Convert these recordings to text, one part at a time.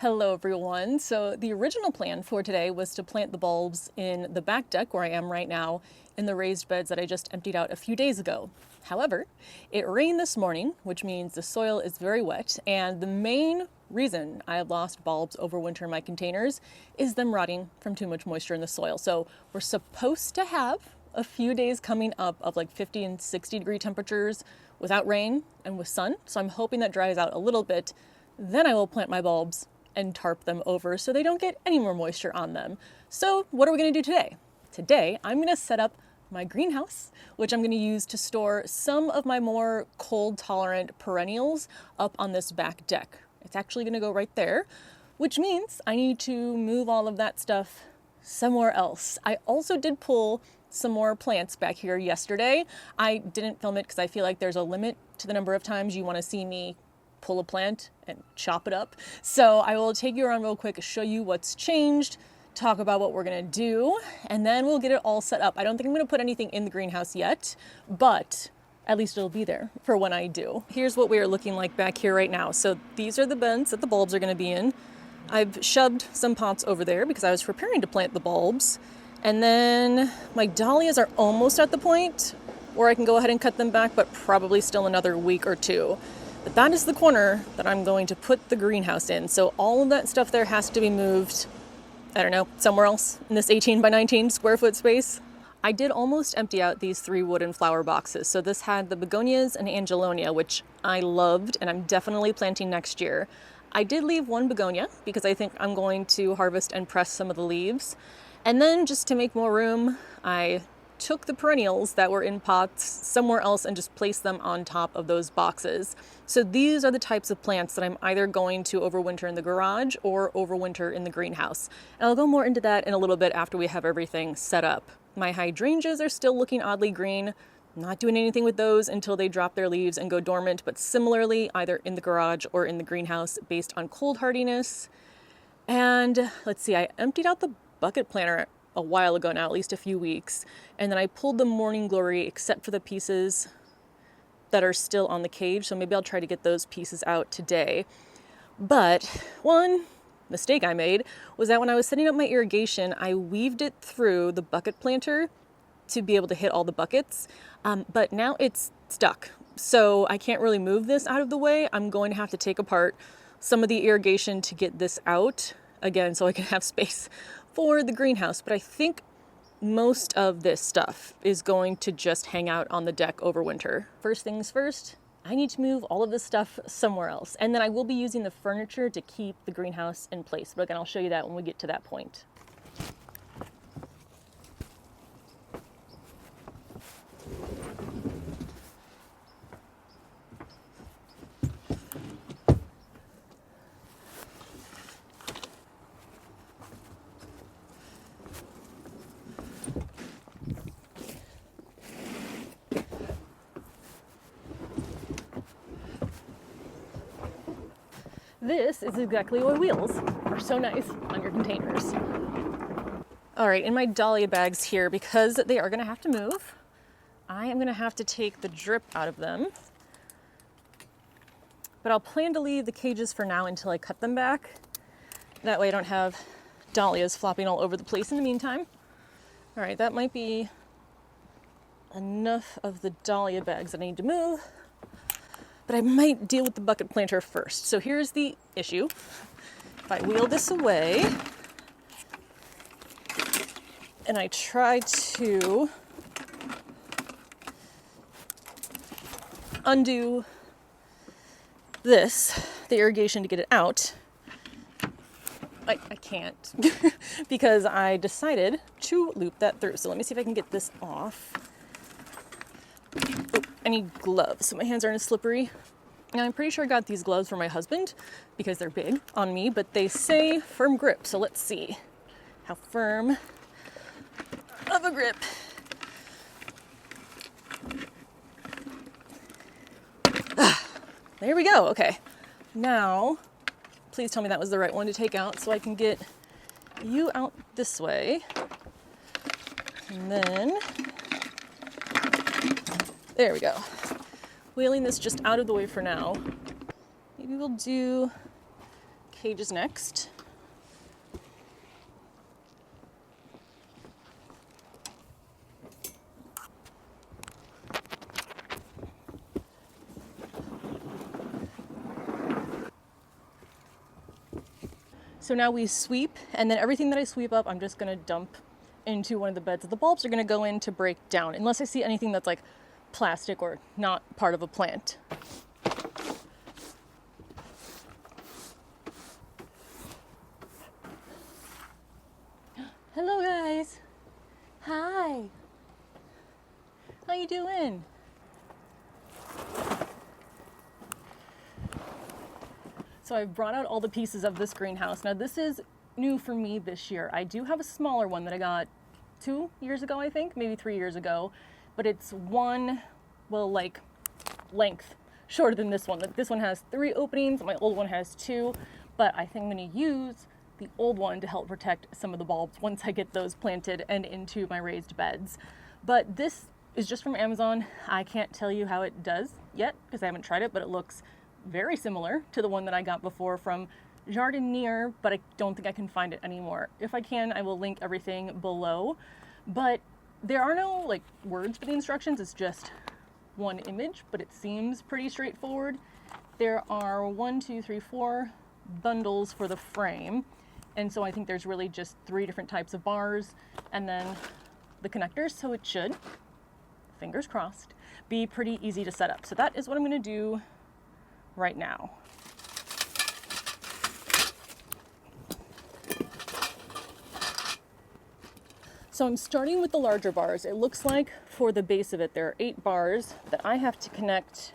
Hello everyone. So the original plan for today was to plant the bulbs in the back deck where I am right now in the raised beds that I just emptied out a few days ago. However, it rained this morning, which means the soil is very wet, and the main reason I have lost bulbs over winter in my containers is them rotting from too much moisture in the soil. So we're supposed to have a few days coming up of like 50 and 60 degree temperatures without rain and with sun. So I'm hoping that dries out a little bit. Then I will plant my bulbs and tarp them over so they don't get any more moisture on them. So what are we going to do today? Today, I'm going to set up my greenhouse, which I'm going to use to store some of my more cold-tolerant perennials up on this back deck. It's actually going to go right there, which means I need to move all of that stuff somewhere else. I also did pull some more plants back here yesterday. I didn't film it because I feel like there's a limit to the number of times you want to see me pull a plant and chop it up. So I will take you around real quick, show you what's changed, talk about what we're gonna do, and then we'll get it all set up. I don't think I'm gonna put anything in the greenhouse yet, but at least it'll be there for when I do. Here's what we are looking like back here right now. So these are the beds that the bulbs are gonna be in. I've shoved some pots over there because I was preparing to plant the bulbs. And then my dahlias are almost at the point where I can go ahead and cut them back, but probably still another week or two. But that is the corner that I'm going to put the greenhouse in. So all of that stuff there has to be moved, I don't know, somewhere else in this 18 by 19 square foot space. I did almost empty out these 3 wooden flower boxes. So this had the begonias and angelonia, which I loved and I'm definitely planting next year. I did leave 1 begonia because I think I'm going to harvest and press some of the leaves. And then just to make more room, I took the perennials that were in pots somewhere else and just placed them on top of those boxes. So these are the types of plants that I'm either going to overwinter in the garage or overwinter in the greenhouse. And I'll go more into that in a little bit after we have everything set up. My hydrangeas are still looking oddly green. I'm not doing anything with those until they drop their leaves and go dormant, but similarly either in the garage or in the greenhouse based on cold hardiness. And let's see, I emptied out the bucket planter a while ago now, at least a few weeks. And then I pulled the morning glory except for the pieces that are still on the cage. So maybe I'll try to get those pieces out today. But one mistake I made was that when I was setting up my irrigation, I weaved it through the bucket planter to be able to hit all the buckets. But now it's stuck. So I can't really move this out of the way. I'm going to have to take apart some of the irrigation to get this out again so I can have space for the greenhouse. But I think most of this stuff is going to just hang out on the deck over winter. First things first, I need to move all of this stuff somewhere else. And then I will be using the furniture to keep the greenhouse in place. But again, I'll show you that when we get to that point. This is exactly why wheels are so nice on your containers. All right, in my dahlia bags here, because they are gonna have to move, I am gonna have to take the drip out of them. But I'll plan to leave the cages for now until I cut them back. That way I don't have dahlias flopping all over the place in the meantime. All right, that might be enough of the dahlia bags that I need to move. But I might deal with the bucket planter first. So here's the issue. If I wheel this away and I try to undo this, the irrigation to get it out, I can't because I decided to loop that through. So let me see if I can get this off. Oh, I need gloves so my hands aren't as slippery. Now I'm pretty sure I got these gloves for my husband because they're big on me, but they say firm grip. So let's see how firm of a grip. There we go. Okay. Now, please tell me that was the right one to take out so I can get you out this way. And then there we go. Wheeling this just out of the way for now. Maybe we'll do cages next. So now we sweep, and then everything that I sweep up, I'm just gonna dump into one of the beds that the bulbs are gonna go in to break down, unless I see anything that's like plastic or not part of a plant. Hello guys. Hi. How you doing? So I've brought out all the pieces of this greenhouse. Now this is new for me this year. I do have a smaller one that I got 2 years ago, I think, maybe 3 years ago, but it's one, well, like length shorter than this one. This one has 3 openings, my old one has 2, but I think I'm gonna use the old one to help protect some of the bulbs once I get those planted and into my raised beds. But this is just from Amazon. I can't tell you how it does yet because I haven't tried it, but it looks very similar to the one that I got before from Jardinier, but I don't think I can find it anymore. If I can, I will link everything below. But there are no like words for the instructions. It's just one image, but it seems pretty straightforward. There are 1, 2, 3, 4 bundles for the frame. And so I think there's really just 3 different types of bars and then the connectors. So it should, fingers crossed, be pretty easy to set up. So that is what I'm gonna do right now. So I'm starting with the larger bars. It looks like for the base of it, there are 8 bars that I have to connect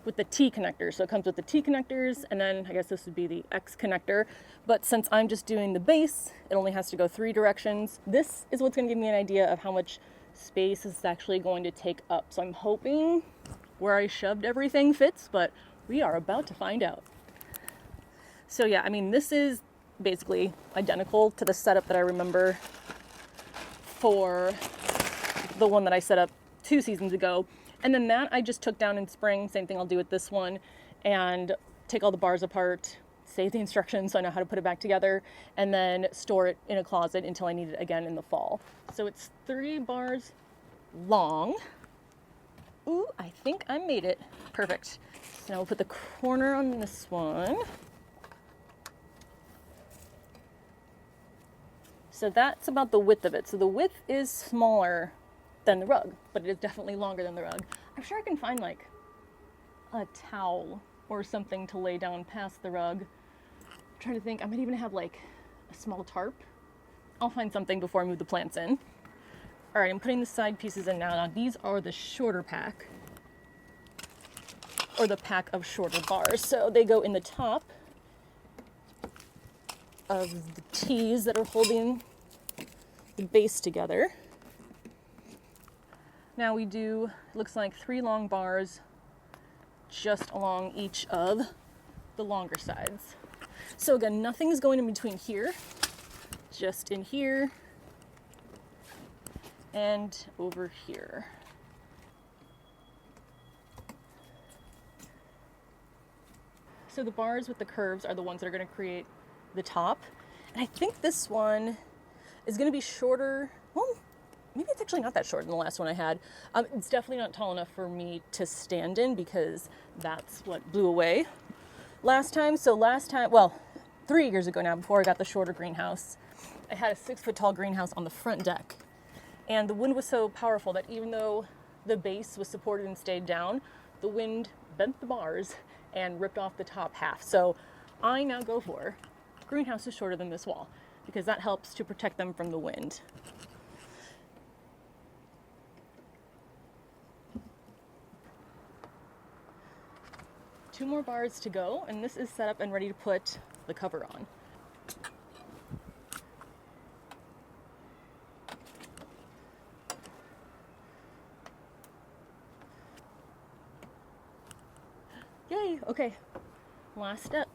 with the T connector. So it comes with the T connectors, and then I guess this would be the X connector. But since I'm just doing the base, it only has to go 3 directions. This is what's gonna give me an idea of how much space this is actually going to take up. So I'm hoping where I shoved everything fits, but we are about to find out. So yeah, I mean, this is basically identical to the setup that I remember for the one that I set up 2 seasons ago. And then that I just took down in spring. Same thing I'll do with this one, and take all the bars apart, save the instructions so I know how to put it back together, and then store it in a closet until I need it again in the fall. So it's 3 bars long. Ooh, I think I made it. Perfect. So now we'll put the corner on this one. So that's about the width of it. So the width is smaller than the rug, but it is definitely longer than the rug. I'm sure I can find like a towel or something to lay down past the rug. I'm trying to think, I might even have like a small tarp. I'll find something before I move the plants in. All right, I'm putting the side pieces in now. Now these are the shorter pack, or the pack of shorter bars. So they go in the top of the T's that are holding the base together. Now we do, looks like 3 long bars just along each of the longer sides. So again, nothing's going in between here, just in here and over here. So the bars with the curves are the ones that are going to create the top. And I think this one is going to be shorter. Well, maybe it's actually not that short than the last one I had. It's definitely not tall enough for me to stand in because that's what blew away last time. So last time, well, 3 years ago now, before I got the shorter greenhouse, I had a 6-foot tall greenhouse on the front deck. And the wind was so powerful that even though the base was supported and stayed down, the wind bent the bars and ripped off the top half. So I now go for greenhouse is shorter than this wall because that helps to protect them from the wind. Two more bars to go, and this is set up and ready to put the cover on. Yay, okay, last step.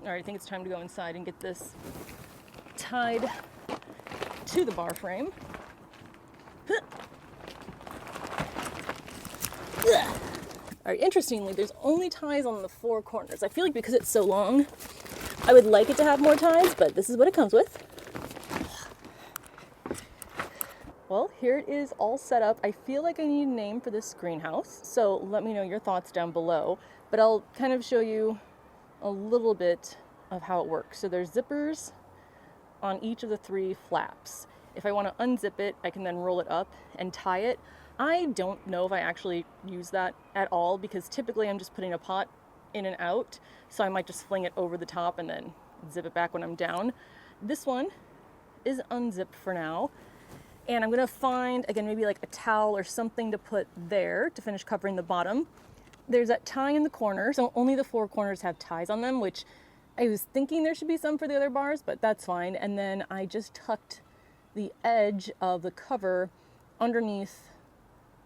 All right, I think it's time to go inside and get this tied to the bar frame. All right, interestingly, there's only ties on the 4 corners. I feel like because it's so long, I would like it to have more ties, but this is what it comes with. Well, here it is all set up. I feel like I need a name for this greenhouse, so let me know your thoughts down below. But I'll kind of show you a little bit of how it works. So there's zippers on each of the 3 flaps. If I want to unzip it, I can then roll it up and tie it. I don't know if I actually use that at all because typically I'm just putting a pot in and out, so I might just fling it over the top and then zip it back when I'm down. This one is unzipped for now. And I'm gonna find, again, maybe like a towel or something to put there to finish covering the bottom. There's that tie in the corner, so only the 4 corners have ties on them, which I was thinking there should be some for the other bars, but that's fine. And then I just tucked the edge of the cover underneath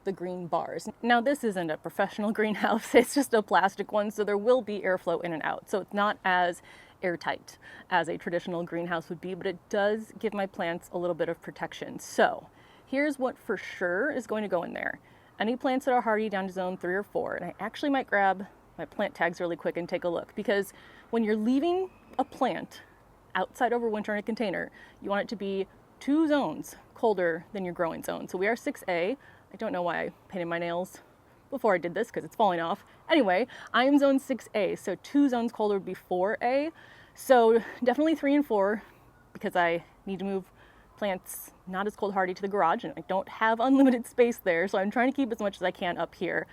the green bars. Now this isn't a professional greenhouse, it's just a plastic one, so there will be airflow in and out. So it's not as airtight as a traditional greenhouse would be, but it does give my plants a little bit of protection. So here's what for sure is going to go in there. Any plants that are hardy down to zone 3 or 4, and I actually might grab my plant tags really quick and take a look, because when you're leaving a plant outside overwinter in a container, you want it to be 2 zones colder than your growing zone. So we are 6A. I don't know why I painted my nails before I did this because it's falling off. Anyway, I am zone 6A, so 2 zones colder would be 4A. So definitely 3 and 4 because I need to move plants not as cold hardy to the garage, and I don't have unlimited space there, so I'm trying to keep as much as I can up here.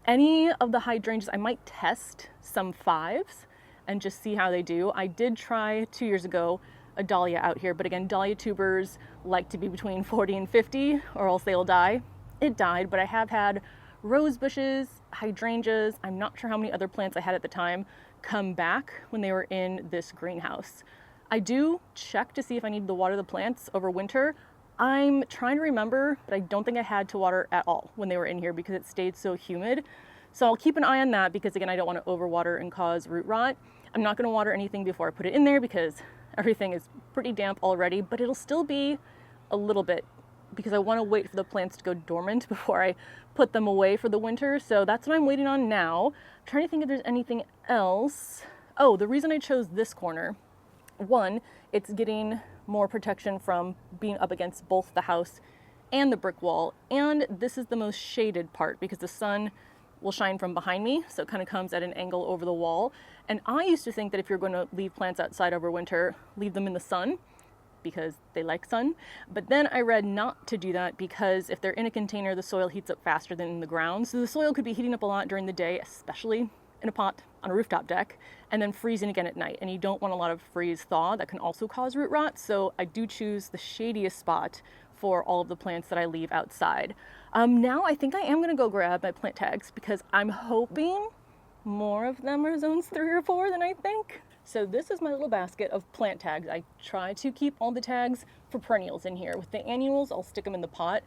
Any of the hydrangeas, I might test some 5s and just see how they do. I did try 2 years ago a dahlia out here, but again, dahlia tubers like to be between 40 and 50 or else they'll die. It died, but I have had rose bushes, hydrangeas, I'm not sure how many other plants I had at the time, come back when they were in this greenhouse. I do check to see if I need to water the plants over winter. I'm trying to remember, but I don't think I had to water at all when they were in here because it stayed so humid. So I'll keep an eye on that because again, I don't want to overwater and cause root rot. I'm not going to water anything before I put it in there because everything is pretty damp already, but it'll still be a little bit because I want to wait for the plants to go dormant before I put them away for the winter. So that's what I'm waiting on now. I'm trying to think if there's anything else. Oh, the reason I chose this corner, one, it's getting more protection from being up against both the house and the brick wall. And this is the most shaded part because the sun will shine from behind me, so it kind of comes at an angle over the wall. And I used to think that if you're going to leave plants outside over winter, leave them in the sun because they like sun. But then I read not to do that because if they're in a container, the soil heats up faster than in the ground. So the soil could be heating up a lot during the day, especially in a pot on a rooftop deck, and then freezing again at night. And you don't want a lot of freeze thaw. That can also cause root rot. So I do choose the shadiest spot for all of the plants that I leave outside. Now I think I am gonna go grab my plant tags because I'm hoping more of them are zones 3 or 4 than I think. So this is my little basket of plant tags. I try to keep all the tags for perennials in here. With the annuals, I'll stick them in the pot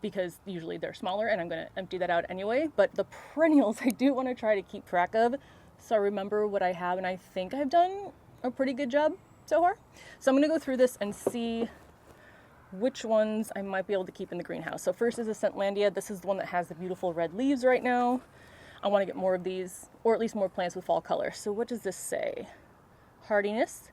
because usually they're smaller and I'm gonna empty that out anyway. But the perennials I do wanna try to keep track of. So I remember what I have, and I think I've done a pretty good job so far. So I'm gonna go through this and see which ones I might be able to keep in the greenhouse. So first is a Scentlandia. This is the one that has the beautiful red leaves right now. I want to get more of these, or at least more plants with fall color. So what does this say? Hardiness,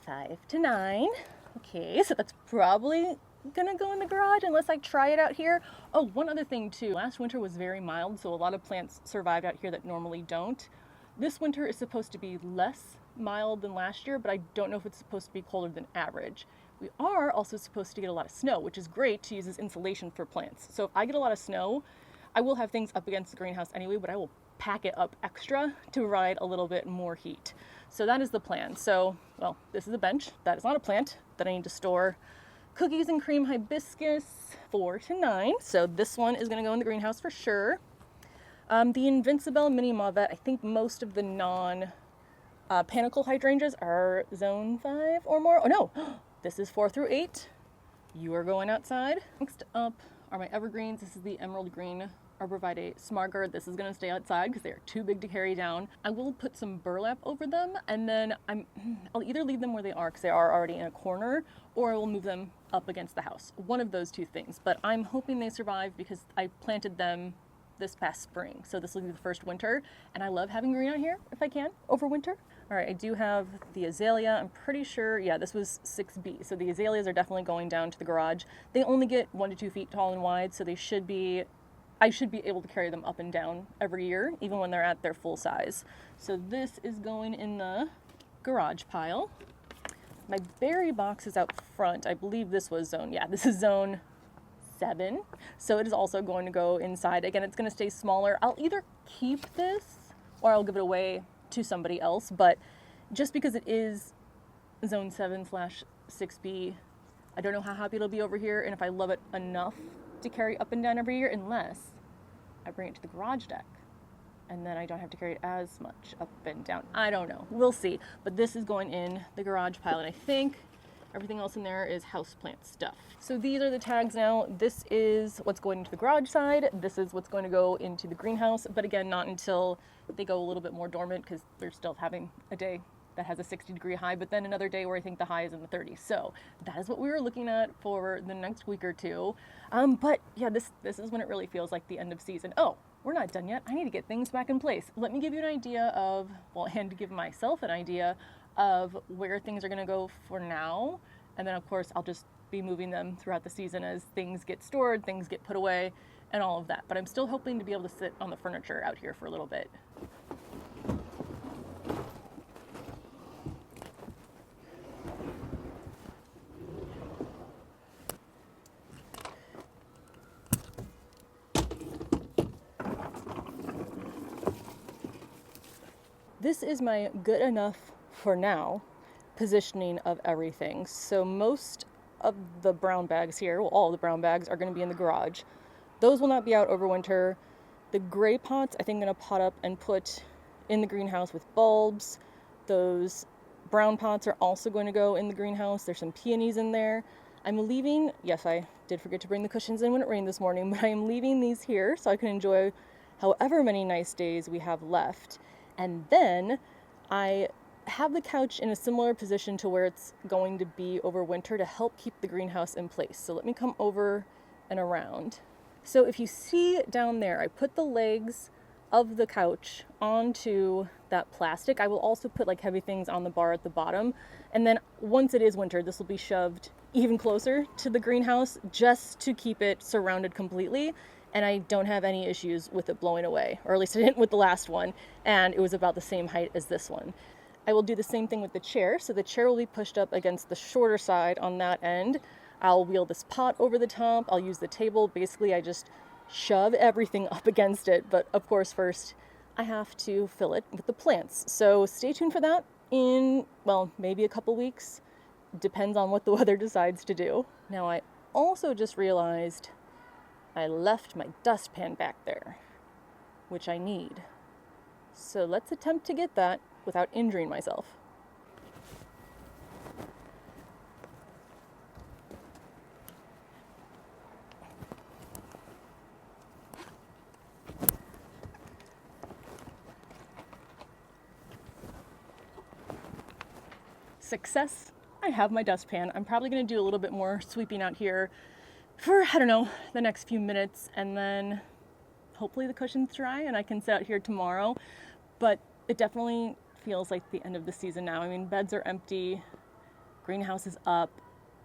5 to 9. Okay, so that's probably gonna go in the garage unless I try it out here. Oh, one other thing too. Last winter was very mild, so a lot of plants survived out here that normally don't. This winter is supposed to be less mild than last year, but I don't know if it's supposed to be colder than average. We are also supposed to get a lot of snow, which is great to use as insulation for plants. So if I get a lot of snow, I will have things up against the greenhouse anyway, but I will pack it up extra to provide a little bit more heat. So that is the plan. So, well, this is a bench. That is not a plant that I need to store cookies and cream hibiscus, 4 to 9. So this one is gonna go in the greenhouse for sure. The Invincible Mini Mauvette, I think most of the non-panicle hydrangeas are zone 5 or more. Oh no! This is 4 through 8. You are going outside. Next up are my evergreens. This is the emerald green or provide a smart guard. This is going to stay outside because they are too big to carry down. I will put some burlap over them, and then I'll either leave them where they are because they are already in a corner, or I will move them up against the house. One of those two things, but I'm hoping they survive because I planted them this past spring. So this will be the first winter, and I love having green out here if I can over winter. All right, I do have the azalea. I'm pretty sure, yeah, this was 6B. So the azaleas are definitely going down to the garage. They only get 1 to 2 feet tall and wide, so I should be able to carry them up and down every year, even when they're at their full size. So this is going in the garage pile. My berry box is out front. I believe this was this is zone 7. So it is also going to go inside. Again, it's going to stay smaller. I'll either keep this or I'll give it away to somebody else, but just because it is zone 7/6B, I don't know how happy it'll be over here and if I love it enough to carry up and down every year, unless I bring it to the garage deck and then I don't have to carry it as much up and down. I don't know. We'll see. But this is going in the garage pile, and I think everything else in there is houseplant stuff. So these are the tags now. This is what's going into the garage side. This is what's going to go into the greenhouse, but again, not until they go a little bit more dormant because they're still having a day that has a 60-degree high, but then another day where I think the high is in the 30s. So that is what we were looking at for the next week or two. But yeah, this is when it really feels like the end of season. Oh, we're not done yet. I need to get things back in place. Let me give you an idea of, and to give myself an idea of where things are gonna go for now. And then of course, I'll just be moving them throughout the season as things get stored, things get put away, and all of that. But I'm still hoping to be able to sit on the furniture out here for a little bit. This is my good enough for now positioning of everything. So most of the brown bags here, well, all the brown bags are going to be in the garage. Those will not be out over winter. The gray pots, I think I'm going to pot up and put in the greenhouse with bulbs. Those brown pots are also going to go in the greenhouse. There's some peonies in there. I'm leaving, yes, I did forget to bring the cushions in when it rained this morning, but I am leaving these here so I can enjoy however many nice days we have left. And then I have the couch in a similar position to where it's going to be over winter to help keep the greenhouse in place. So let me come over and around. So if you see down there, I put the legs of the couch onto that plastic. I will also put like heavy things on the bar at the bottom. And then once it is winter, this will be shoved even closer to the greenhouse just to keep it surrounded completely. And I don't have any issues with it blowing away, or at least I didn't with the last one, and it was about the same height as this one. I will do the same thing with the chair, so the chair will be pushed up against the shorter side on that end. I'll wheel this pot over the top, I'll use the table. Basically, I just shove everything up against it, but of course first I have to fill it with the plants. So stay tuned for that in, well, maybe a couple weeks. Depends on what the weather decides to do. Now I also just realized I left my dustpan back there, which I need. So let's attempt to get that without injuring myself. Success! I have my dustpan. I'm probably going to do a little bit more sweeping out here for, I don't know, the next few minutes, and then hopefully the cushion's dry and I can sit out here tomorrow. But it definitely feels like the end of the season now. I mean, beds are empty, greenhouse is up.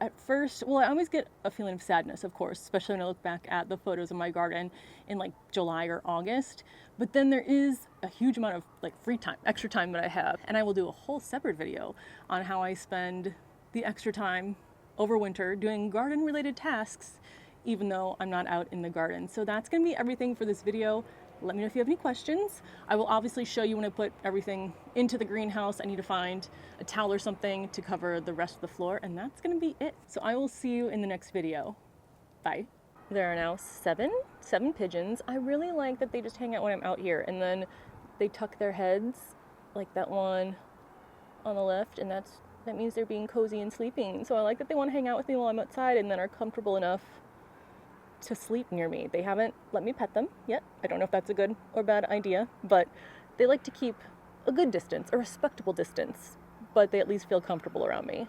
At first, well, I always get a feeling of sadness, of course, especially when I look back at the photos of my garden in like July or August. But then there is a huge amount of like free time, extra time that I have. And I will do a whole separate video on how I spend the extra time over winter doing garden related tasks, even though I'm not out in the garden. So that's gonna be everything for this video. Let me know if you have any questions. I will obviously show you when I put everything into the greenhouse. I need to find a towel or something to cover the rest of the floor, and that's gonna be it. So I will see you in the next video. Bye. There are now seven pigeons. I really like that they just hang out when I'm out here, and then they tuck their heads, like that one on the left, and that means they're being cozy and sleeping. So I like that they want to hang out with me while I'm outside and then are comfortable enough to sleep near me. They haven't let me pet them yet. I don't know if that's a good or bad idea, but they like to keep a good distance, a respectable distance, but they at least feel comfortable around me.